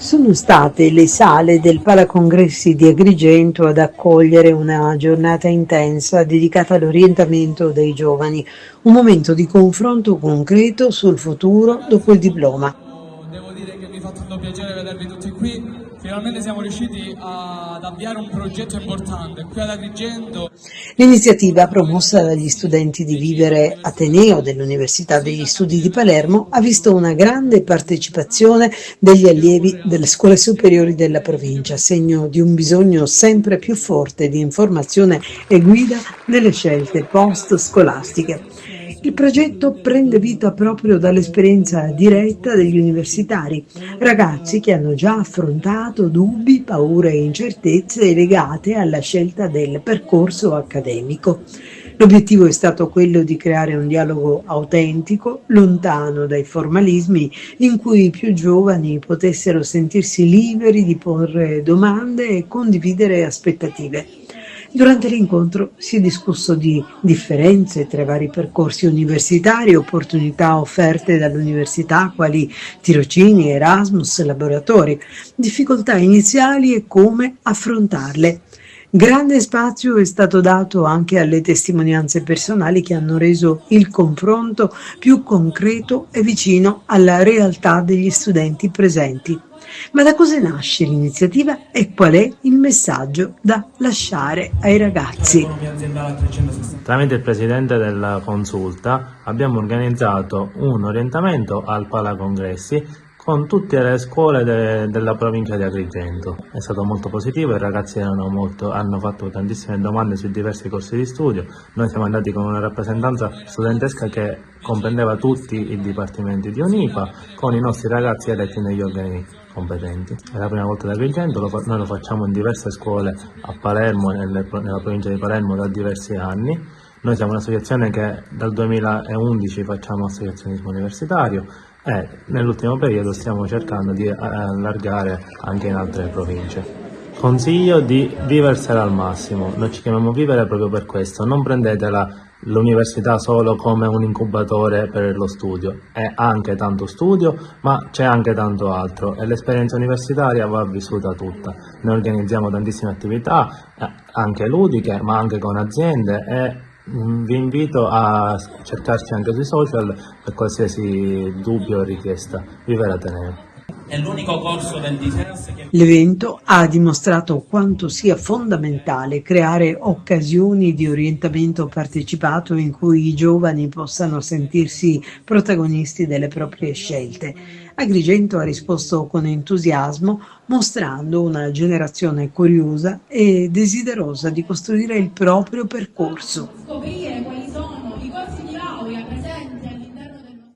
Sono state le sale del Palacongressi di Agrigento ad accogliere una giornata intensa dedicata all'orientamento dei giovani, un momento di confronto concreto sul futuro dopo il diploma. Devo dire che mi fa tanto piacere vedervi tutti qui. Finalmente siamo riusciti ad avviare un progetto importante qui ad Agrigento. L'iniziativa, promossa dagli studenti di Vivere Ateneo dell'Università degli Studi di Palermo, ha visto una grande partecipazione degli allievi delle scuole superiori della provincia, segno di un bisogno sempre più forte di informazione e guida nelle scelte post-scolastiche. Il progetto prende vita proprio dall'esperienza diretta degli universitari, ragazzi che hanno già affrontato dubbi, paure e incertezze legate alla scelta del percorso accademico. L'obiettivo è stato quello di creare un dialogo autentico, lontano dai formalismi, in cui i più giovani potessero sentirsi liberi di porre domande e condividere aspettative. Durante l'incontro si è discusso di differenze tra i vari percorsi universitari, opportunità offerte dall'università quali tirocini, Erasmus, laboratori, difficoltà iniziali e come affrontarle. Grande spazio è stato dato anche alle testimonianze personali che hanno reso il confronto più concreto e vicino alla realtà degli studenti presenti. Ma da cosa nasce l'iniziativa e qual è il messaggio da lasciare ai ragazzi? Tramite il presidente della consulta abbiamo organizzato un orientamento al Palacongressi con tutte le scuole della provincia di Agrigento. È stato molto positivo, i ragazzi hanno fatto tantissime domande sui diversi corsi di studio. Noi siamo andati con una rappresentanza studentesca che comprendeva tutti i dipartimenti di UNIPA, con i nostri ragazzi eletti negli organi competenti. È la prima volta ad Agrigento, noi lo facciamo in diverse scuole a Palermo e nella provincia di Palermo da diversi anni. Noi siamo un'associazione che dal 2011 facciamo associazionismo universitario e nell'ultimo periodo stiamo cercando di allargare anche in altre province. Consiglio di viversela al massimo, noi ci chiamiamo Vivere proprio per questo, non prendetela l'università solo come un incubatore per lo studio, è anche tanto studio ma c'è anche tanto altro e l'esperienza universitaria va vissuta tutta. Noi organizziamo tantissime attività, anche ludiche ma anche con aziende e vi invito a cercarci anche sui social per qualsiasi dubbio o richiesta. Vivere Ateneo. È l'unico corso del DISERS che... L'evento ha dimostrato quanto sia fondamentale creare occasioni di orientamento partecipato in cui i giovani possano sentirsi protagonisti delle proprie scelte. Agrigento ha risposto con entusiasmo, mostrando una generazione curiosa e desiderosa di costruire il proprio percorso.